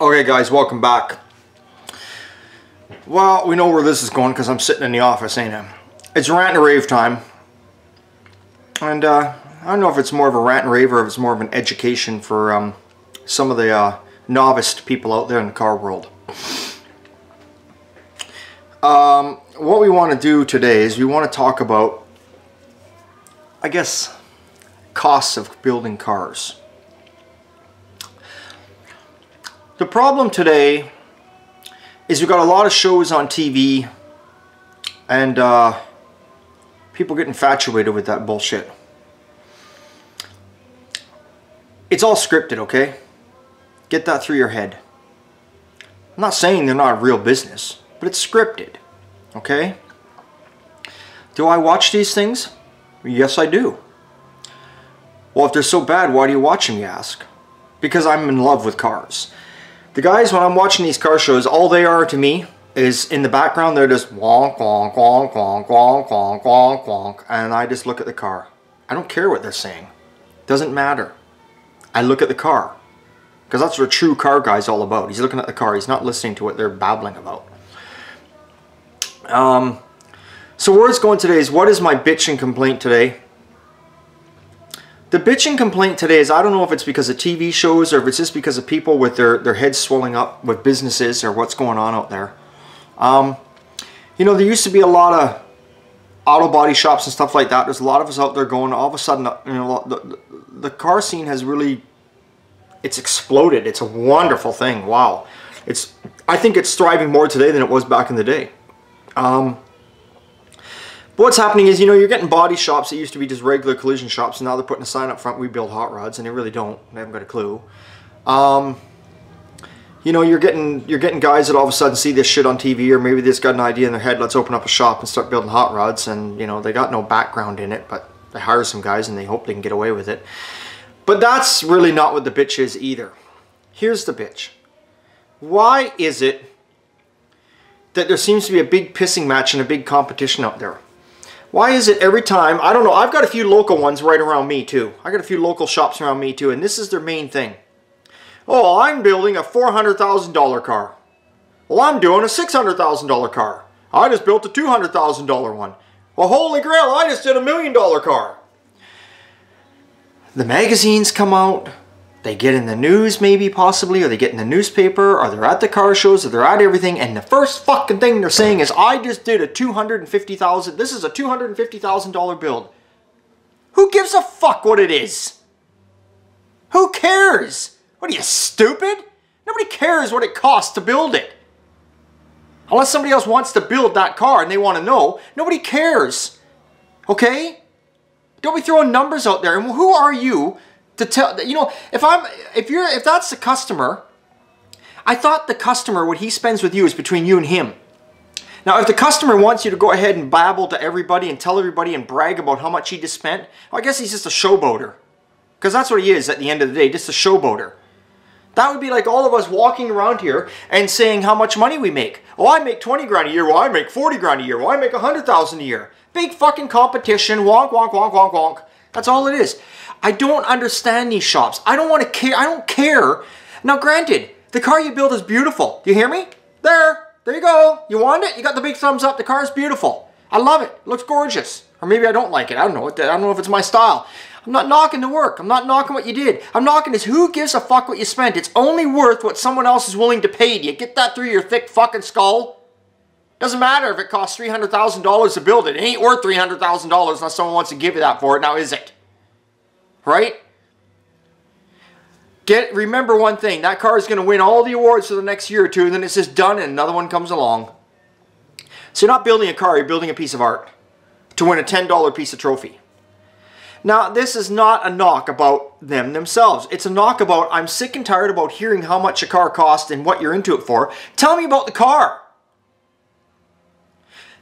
Okay guys, welcome back. Well, we know where this is going because I'm sitting in the office, ain't I? It's rant and rave time. And I don't know if it's more of a rant and rave or if it's more of an education for some of the novice people out there in the car world. What we want to do today is we want to talk about, I guess, costs of building cars. The problem today is we've got a lot of shows on TV and people get infatuated with that bullshit. It's all scripted, okay? Get that through your head. I'm not saying they're not a real business, but it's scripted, okay? Do I watch these things? Yes, I do. Well, if they're so bad, why do you watch them, you ask? Because I'm in love with cars. The guys, when I'm watching these car shows, all they are to me is in the background, they're just wonk, wonk, wonk, wonk, wonk, wonk, wonk, wonk, and I just look at the car. I don't care what they're saying. Doesn't matter. I look at the car. Because that's what a true car guy's all about. He's looking at the car. He's not listening to what they're babbling about. So where it's going today is, what is my bitch and complaint today? The bitch and complaint today is, I don't know if it's because of TV shows or if it's just because of people with their heads swelling up with businesses or what's going on out there. You know, there used to be a lot of auto body shops and stuff like that. There's a lot of us out there going, all of a sudden, you know, the car scene has really, it's exploded. It's a wonderful thing. Wow. I think it's thriving more today than it was back in the day. But what's happening is, you know, you're getting body shops that used to be just regular collision shops, and now they're putting a sign up front, we build hot rods, and they really don't. They haven't got a clue. You know, you're getting guys that all of a sudden see this shit on TV, or maybe they just got an idea in their head, let's open up a shop and start building hot rods, and, you know, they got no background in it, but they hire some guys and they hope they can get away with it. But that's really not what the bitch is either. Here's the bitch. Why is it that there seems to be a big pissing match and a big competition out there? Why is it every time, I don't know, I've got a few local ones right around me too. I got a few local shops around me too, and this is their main thing. Oh, I'm building a $400,000 car. Well, I'm doing a $600,000 car. I just built a $200,000 one. Well, holy grail, I just did a $1 million car. The magazines come out, they get in the news maybe, possibly, or they get in the newspaper, or they're at the car shows, or they're at everything, and the first fucking thing they're saying is, I just did a $250,000, this is a $250,000 build. Who gives a fuck what it is? Who cares? What are you, stupid? Nobody cares what it costs to build it. Unless somebody else wants to build that car and they want to know, nobody cares. Okay? Don't be throwing numbers out there. And who are you to tell, you know, if that's the customer, I thought the customer, what he spends with you is between you and him. Now, if the customer wants you to go ahead and babble to everybody and tell everybody and brag about how much he just spent, well, I guess he's just a showboater. Because that's what he is at the end of the day, just a showboater. That would be like all of us walking around here and saying how much money we make. Oh, I make 20 grand a year. Well, I make 40 grand a year. Well, I make 100,000 a year. Big fucking competition. Wonk, wonk, wonk, wonk, wonk. That's all it is. I don't understand these shops. I don't want to care. I don't care. Now, granted, the car you build is beautiful. Do you hear me? There you go. You want it? You got the big thumbs up. The car is beautiful. I love it. It looks gorgeous. Or maybe I don't like it. I don't know. I don't know if it's my style. I'm not knocking the work. I'm not knocking what you did. I'm knocking is, who gives a fuck what you spent? It's only worth what someone else is willing to pay. Do you get that through your thick fucking skull? Doesn't matter if it costs $300,000 to build it. It ain't worth $300,000 unless someone wants to give you that for it. Now, is it? Right? Remember one thing. That car is going to win all the awards for the next year or two, and then it's just done and another one comes along. So you're not building a car, you're building a piece of art to win a $10 piece of trophy. Now, this is not a knock about them themselves. It's a knock about, I'm sick and tired about hearing how much a car costs and what you're into it for. Tell me about the car.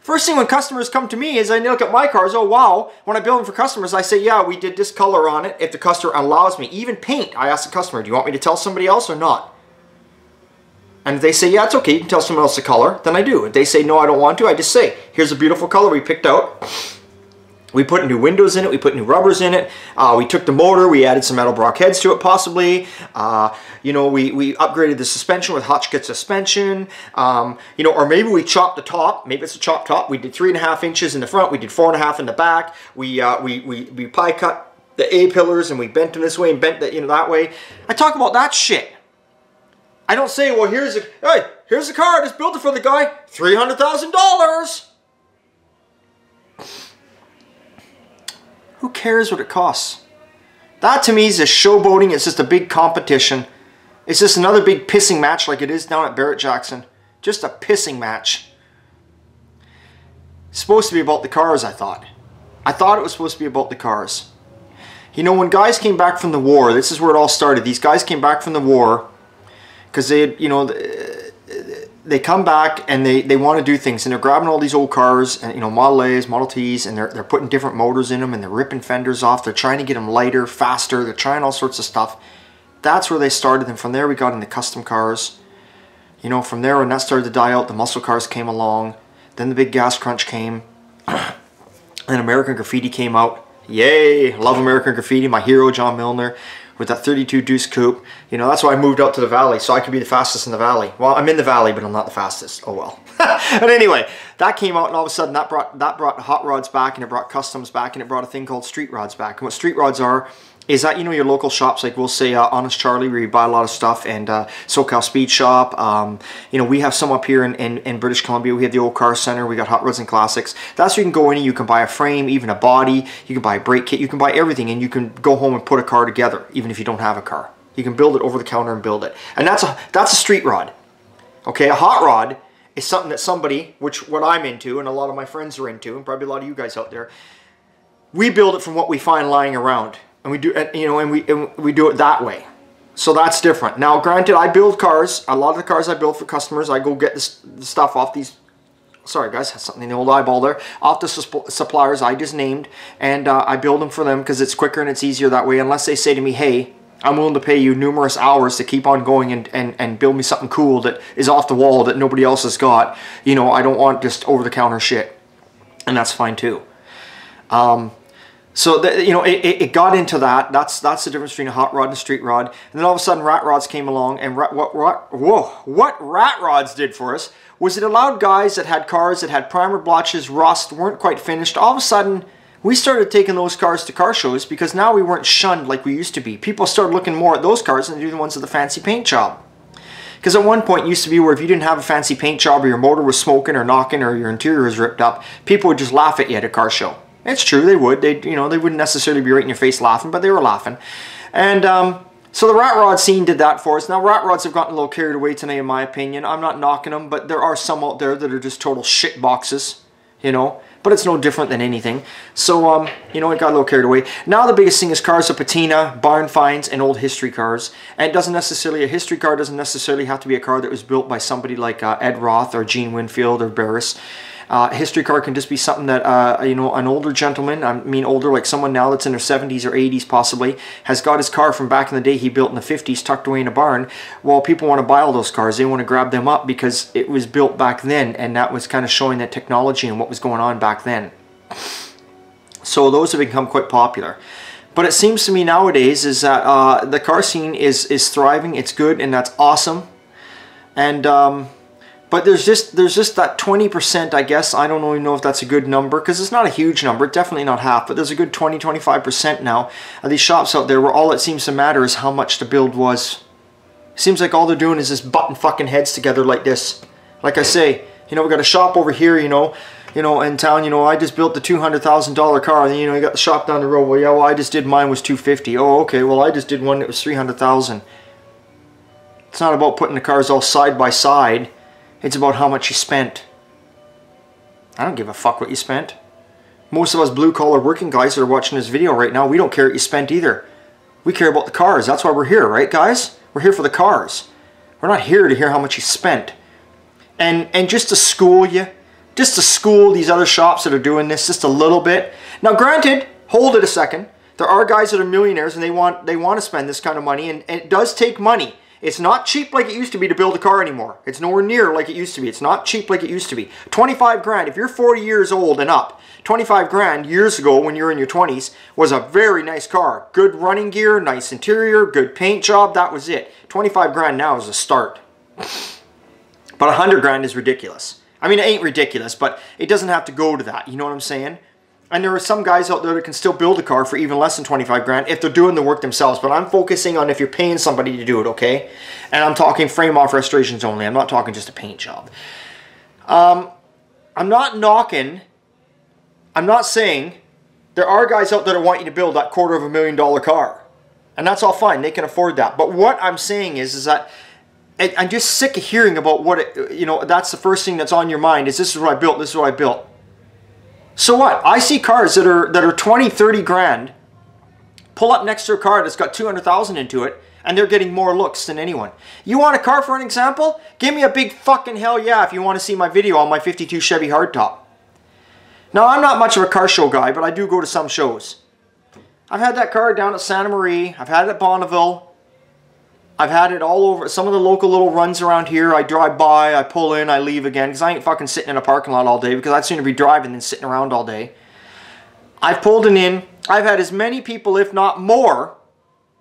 First thing when customers come to me is I look at my cars, oh wow, when I build them for customers, I say, yeah, we did this color on it. If the customer allows me, even paint, I ask the customer, do you want me to tell somebody else or not? And if they say, yeah, it's okay, you can tell someone else the color, then I do. If they say, no, I don't want to, I just say, here's a beautiful color we picked out. We put new windows in it, we put new rubbers in it, we took the motor, we added some metal Brock heads to it possibly, you know, we upgraded the suspension with Hotchkiss suspension, you know, or maybe we chopped the top, maybe it's a chopped top, we did 3.5 inches in the front, we did 4.5 in the back, we pie cut the A-pillars and we bent them this way and bent that, you know, that way. I talk about that shit. I don't say, well, here's the car, I just built it for the guy, $300,000. Who cares what it costs? That to me is just showboating. It's just a big competition. It's just another big pissing match like it is down at Barrett-Jackson. Just a pissing match. It's supposed to be about the cars, I thought. I thought it was supposed to be about the cars. You know, when guys came back from the war, this is where it all started. These guys came back from the war because they had, you know, they come back and they want to do things, and they're grabbing all these old cars and, you know, Model A's, Model T's, and they're putting different motors in them, and they're ripping fenders off. They're trying to get them lighter, faster. They're trying all sorts of stuff. That's where they started, and from there we got into custom cars. You know, from there when that started to die out, the muscle cars came along. Then the big gas crunch came. Then American Graffiti came out. Yay! Love American Graffiti. My hero, John Milner, with that 32 Deuce Coupe. You know, that's why I moved out to the valley, so I could be the fastest in the valley. Well, I'm in the valley, but I'm not the fastest. Oh well. But anyway, that came out, and all of a sudden that brought hot rods back, and it brought customs back, and it brought a thing called street rods back. And what street rods are is that, you know, your local shops, like we'll say Honest Charlie, where you buy a lot of stuff, and SoCal Speed Shop. You know, we have some up here in British Columbia. We have the Old Car Center. We got Hot Rods and Classics. That's where you can go in and you can buy a frame, even a body. You can buy a brake kit. You can buy everything, and you can go home and put a car together, even if you don't have a car. You can build it over the counter and build it. And that's a street rod. Okay, a hot rod is something that somebody, which what I'm into, and a lot of my friends are into, and probably a lot of you guys out there, we build it from what we find lying around. And we do, you know, and we do it that way. So that's different. Now, granted, I build cars. A lot of the cars I build for customers, I go get the stuff off these. Sorry, guys, that's something in the old eyeball there. Off the suppliers I just named, and I build them for them because it's quicker and it's easier that way. Unless they say to me, "Hey, I'm willing to pay you numerous hours to keep on going and build me something cool that is off the wall that nobody else has got." You know, I don't want just over the counter shit, and that's fine too. So, you know, it got into that. That's the difference between a hot rod and a street rod. And then all of a sudden, rat rods came along. And what rat rods did for us was it allowed guys that had cars that had primer blotches, rust, weren't quite finished. All of a sudden, we started taking those cars to car shows because now we weren't shunned like we used to be. People started looking more at those cars than they do the ones with the fancy paint job. Because at one point it used to be where if you didn't have a fancy paint job, or your motor was smoking or knocking, or your interior was ripped up, people would just laugh at you at a car show. It's true, they would. You know, they wouldn't necessarily be right in your face laughing, but they were laughing. And so the rat rod scene did that for us. Now, rat rods have gotten a little carried away tonight, in my opinion. I'm not knocking them, but there are some out there that are just total shit boxes, you know. But it's no different than anything. So, you know, it got a little carried away. Now the biggest thing is cars of patina, barn finds, and old history cars. And it doesn't necessarily, a history car doesn't necessarily have to be a car that was built by somebody like Ed Roth or Gene Winfield or Barris. A history car can just be something that, you know, an older gentleman, I mean older, like someone now that's in their 70s or 80s possibly, has got his car from back in the day he built in the 50s tucked away in a barn. Well, people want to buy all those cars. They want to grab them up because it was built back then, and that was kind of showing that technology and what was going on back then. So those have become quite popular. But it seems to me nowadays is that the car scene is thriving. It's good, and that's awesome. And but there's just that 20%, I guess. I don't really know if that's a good number, because it's not a huge number, definitely not half, but there's a good 20-25% now of these shops out there where all it seems to matter is how much the build was. It seems like all they're doing is just butting fucking heads together like this. Like I say, you know, we got a shop over here, you know, in town, you know, I just built the $200,000 car, and you know, you got the shop down the road. Well, yeah, well, I just did mine was $250,000. Oh, okay, well, I just did one that was $300,000. It's not about putting the cars all side by side. It's about how much you spent. I don't give a fuck what you spent. Most of us blue-collar working guys that are watching this video right now, we don't care what you spent either. We care about the cars. That's why we're here, right, guys? We're here for the cars. We're not here to hear how much you spent. And just to school you, just to school these other shops that are doing this just a little bit. Now, granted, hold it a second. There are guys that are millionaires and they want to spend this kind of money, and it does take money. It's not cheap like it used to be to build a car anymore. It's nowhere near like it used to be. It's not cheap like it used to be. 25 grand, if you're 40 years old and up, 25 grand years ago when you're in your 20s was a very nice car. Good running gear, nice interior, good paint job, that was it. 25 grand now is a start. But 100 grand is ridiculous. I mean, it ain't ridiculous, but it doesn't have to go to that. You know what I'm saying? And there are some guys out there that can still build a car for even less than 25 grand if they're doing the work themselves. But I'm focusing on if you're paying somebody to do it, okay? And I'm talking frame off restorations only. I'm not talking just a paint job. I'm not knocking. I'm not saying there are guys out there that want you to build that $250,000 car. And that's all fine. They can afford that. But what I'm saying is that I'm just sick of hearing about what it, you know, that's the first thing that's on your mind is this is what I built, this is what I built. So what? I see cars that are 20, 30 grand, pull up next to a car that's got 200,000 into it, and they're getting more looks than anyone. You want a car for an example? Give me a big fucking hell yeah if you want to see my video on my 52 Chevy hardtop. Now, I'm not much of a car show guy, but I do go to some shows. I've had that car down at Santa Maria, I've had it at Bonneville, I've had it all over some of the local little runs around here. I drive by, I pull in, I leave again because I ain't fucking sitting in a parking lot all day because I'd sooner be driving than sitting around all day. I've pulled it in. I've had as many people, if not more,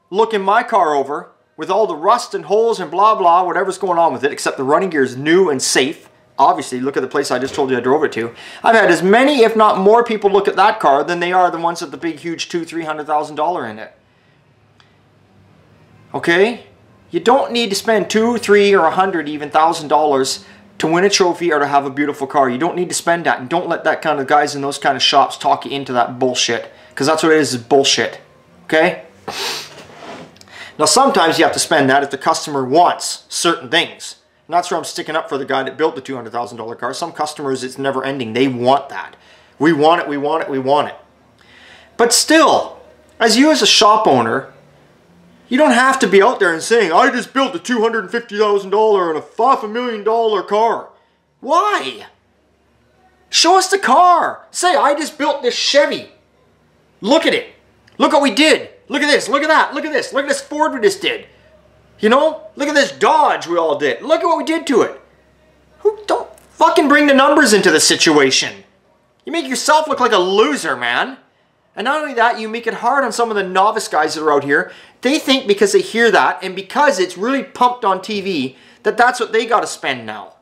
looking my car over with all the rust and holes and blah blah, whatever's going on with it, except the running gear is new and safe. Obviously, look at the place I just told you I drove it to. I've had as many, if not more, people look at that car than they are the ones with the big, huge $200,000-$300,000 in it. Okay? You don't need to spend $2, $3, or $100 even $1,000 to win a trophy or to have a beautiful car. You don't need to spend that, and don't let that kind of guys in those kind of shops talk you into that bullshit, because that's what it is bullshit. Okay? Now sometimes you have to spend that if the customer wants certain things. And that's where I'm sticking up for the guy that built the $200,000 car. Some customers, it's never ending. They want that. We want it, we want it, we want it. But still, as you as a shop owner, you don't have to be out there and saying, I just built a $250,000 and a $500,000 car. Why? Show us the car. Say, I just built this Chevy. Look at it. Look what we did. Look at this. Look at that. Look at this. Look at this Ford we just did. You know? Look at this Dodge we all did. Look at what we did to it. Don't fucking bring the numbers into the situation. You make yourself look like a loser, man. And not only that, you make it hard on some of the novice guys that are out here. They think because they hear that and because it's really pumped on TV that that's what they got to spend now.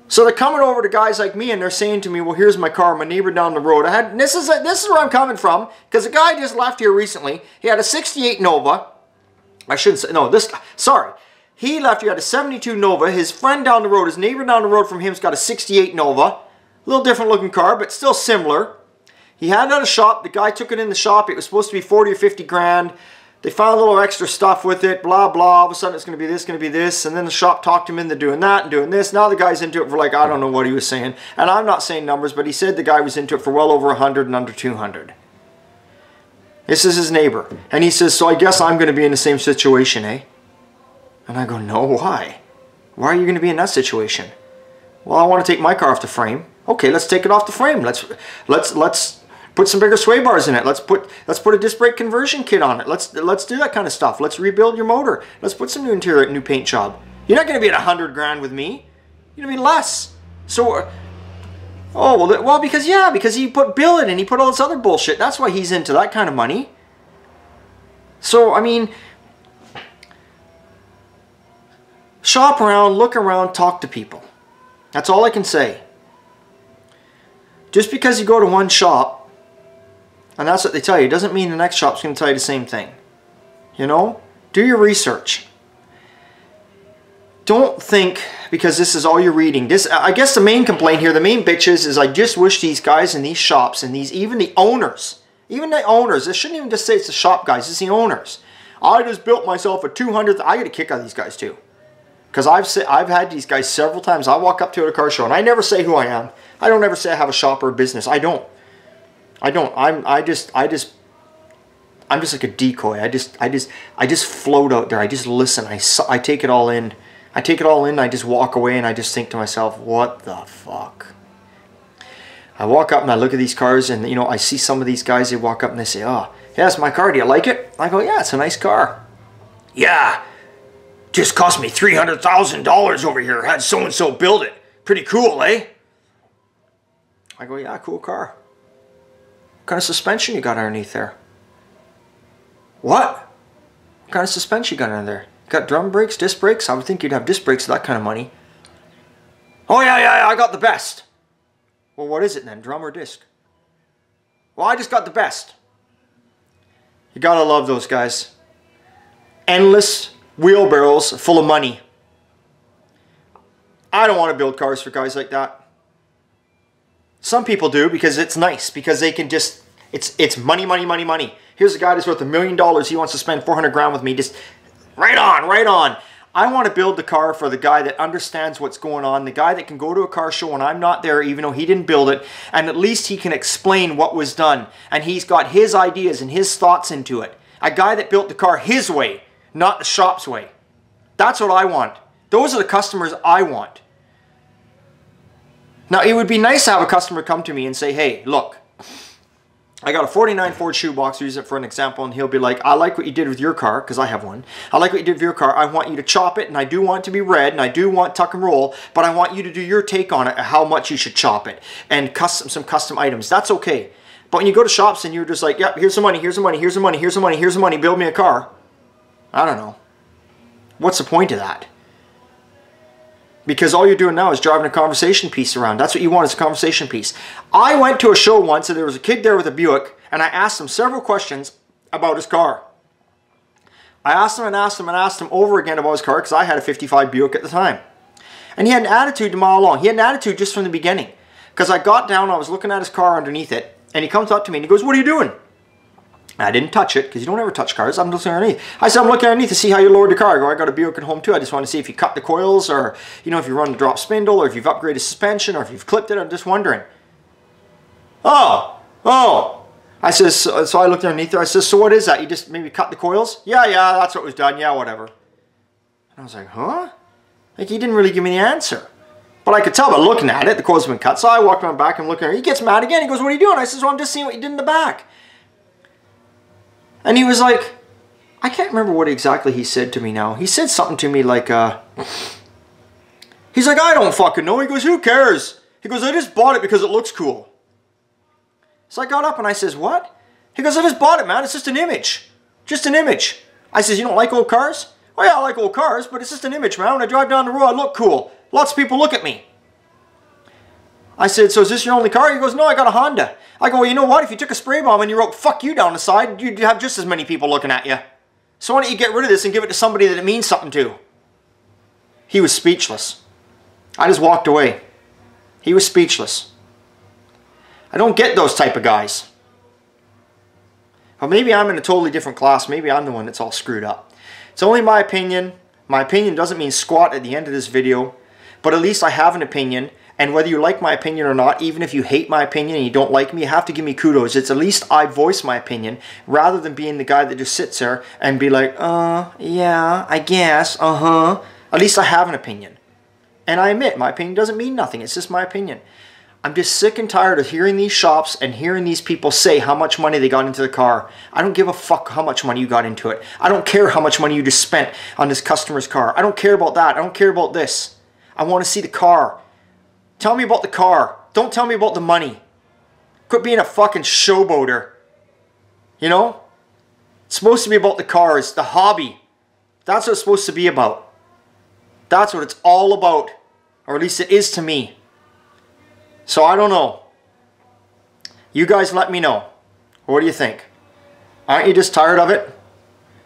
So they're coming over to guys like me and they're saying to me, well, here's my car, my neighbor down the road. This is where I'm coming from, because a guy just left here recently. He had a 68 Nova. I shouldn't say, no, this guy, sorry. He left here, had a 72 Nova. His friend down the road, his neighbor down the road from him's got a 68 Nova. A little different looking car, but still similar. He had it at a shop. The guy took it in the shop. It was supposed to be 40 or 50 grand. They found a little extra stuff with it, blah, blah. All of a sudden, it's going to be this, going to be this. And then the shop talked him into doing that and doing this. Now the guy's into it for like, I don't know what he was saying. And I'm not saying numbers, but he said the guy was into it for well over 100 and under 200. This is his neighbor. And he says, so I guess I'm going to be in the same situation, eh? And I go, no, why? Why are you going to be in that situation? Well, I want to take my car off the frame. Okay, let's take it off the frame. Let's put some bigger sway bars in it. Let's put a disc brake conversion kit on it. Let's do that kind of stuff. Let's rebuild your motor. Let's put some new interior, new paint job. You're not going to be at 100 grand with me. You're going to be less. So, oh well, because he put billet and he put all this other bullshit. That's why he's into that kind of money. So I mean, shop around, look around, talk to people. That's all I can say. Just because you go to one shop and that's what they tell you, doesn't mean the next shop's going to tell you the same thing. You know? Do your research. Don't think, because this is all you're reading. I guess the main complaint here, the main bitch is I just wish these guys in these shops and even the owners, I shouldn't even just say it's the shop guys, it's the owners. I just built myself a 200, I get a kick out of these guys too. Because I've had these guys several times. I walk up to a car show and I never say who I am. I don't ever say I have a shop or a business. I don't. I'm just like a decoy. I just float out there. I just listen. I take it all in. I take it all in. I just walk away and I just think to myself, what the fuck? I walk up and I look at these cars and, you know, I see some of these guys, they walk up and they say, oh, yeah, it's my car. Do you like it? I go, yeah, it's a nice car. Yeah, just cost me $300,000 over here. Had so-and-so build it. Pretty cool, eh? I go, yeah, cool car. What kind of suspension you got underneath there? What? What kind of suspension you got under there? You got drum brakes, disc brakes? I would think you'd have disc brakes for that kind of money. Oh, yeah, I got the best. Well, what is it then, drum or disc? Well, I just got the best. You gotta love those guys. Endless wheelbarrows full of money. I don't want to build cars for guys like that. Some people do because it's nice, because they can just, it's money, money, money, money. Here's a guy that's worth $1 million. He wants to spend 400 grand with me. Just right on, right on. I want to build the car for the guy that understands what's going on, the guy that can go to a car show when I'm not there, even though he didn't build it, and at least he can explain what was done, and he's got his ideas and his thoughts into it. A guy that built the car his way, not the shop's way. That's what I want. Those are the customers I want. Now, it would be nice to have a customer come to me and say, hey, look, I got a 49 Ford shoebox, use it for an example, and he'll be like, I like what you did with your car, because I have one. I like what you did with your car. I want you to chop it, and I do want it to be red, and I do want tuck and roll, but I want you to do your take on it, how much you should chop it, and some custom items. That's okay. But when you go to shops and you're just like, yep, here's some money, here's some money, here's some money, here's some money, here's some money, build me a car. I don't know. What's the point of that? Because all you're doing now is driving a conversation piece around. That's what you want, is a conversation piece. I went to a show once and there was a kid there with a Buick, and I asked him several questions about his car. I asked him and asked him and asked him over again about his car, because I had a 55 Buick at the time. And he had an attitude a mile long. He had an attitude just from the beginning. Because I got down, I was looking at his car underneath it, and he comes up to me and he goes, what are you doing? I didn't touch it, because you don't ever touch cars. I'm looking underneath. I said, I'm looking underneath to see how you lowered the car. I go, I got a Buick at home too. I just want to see if you cut the coils, or, you know, if you run the drop spindle, or if you've upgraded suspension, or if you've clipped it. I'm just wondering. Oh. I says, so I looked underneath there. I says, so what is that? You just maybe cut the coils? Yeah, that's what was done. Yeah, whatever. And I was like, huh? Like, he didn't really give me the answer. But I could tell by looking at it, the coils have been cut. So I walked around back and looking at it. He gets mad again. He goes, what are you doing? I says, well, I'm just seeing what you did in the back. And he was like, I can't remember what exactly he said to me now. He said something to me like, he's like, I don't fucking know. He goes, who cares? He goes, I just bought it because it looks cool. So I got up and I says, what? He goes, I just bought it, man. It's just an image. Just an image. I says, you don't like old cars? Oh yeah, I like old cars, but it's just an image, man. When I drive down the road, I look cool. Lots of people look at me. I said, so is this your only car? He goes, no, I got a Honda. I go, well, you know what? If you took a spray bomb and you wrote fuck you down the side, you'd have just as many people looking at you. So why don't you get rid of this and give it to somebody that it means something to? He was speechless. I just walked away. He was speechless. I don't get those type of guys. Well, maybe I'm in a totally different class. Maybe I'm the one that's all screwed up. It's only my opinion. My opinion doesn't mean squat at the end of this video. But at least I have an opinion. And whether you like my opinion or not, even if you hate my opinion and you don't like me, you have to give me kudos. It's at least I voice my opinion, rather than being the guy that just sits there and be like, yeah, I guess, At least I have an opinion. And I admit, my opinion doesn't mean nothing. It's just my opinion. I'm just sick and tired of hearing these shops and hearing these people say how much money they got into the car. I don't give a fuck how much money you got into it. I don't care how much money you just spent on this customer's car. I don't care about that. I don't care about this. I want to see the car. Tell me about the car. Don't tell me about the money. Quit being a fucking showboater. You know? It's supposed to be about the cars, the hobby. That's what it's supposed to be about. That's what it's all about. Or at least it is to me. So I don't know. You guys let me know. What do you think? Aren't you just tired of it?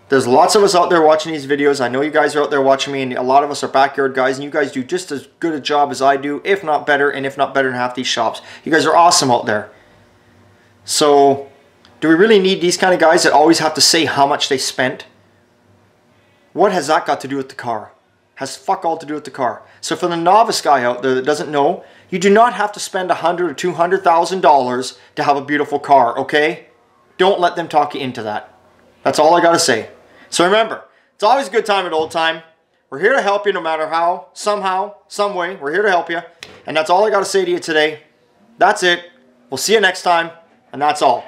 There's lots of us out there watching these videos. I know you guys are out there watching me, and a lot of us are backyard guys, and you guys do just as good a job as I do, if not better, and if not better than half these shops. You guys are awesome out there. So, do we really need these kind of guys that always have to say how much they spent? What has that got to do with the car? Has fuck all to do with the car. So for the novice guy out there that doesn't know, you do not have to spend $100,000 or $200,000 to have a beautiful car, okay? Don't let them talk you into that. That's all I gotta say. So remember, it's always a good time at Old Time. We're here to help you no matter how, somehow, some way. We're here to help you. And that's all I got to say to you today. That's it. We'll see you next time. And that's all.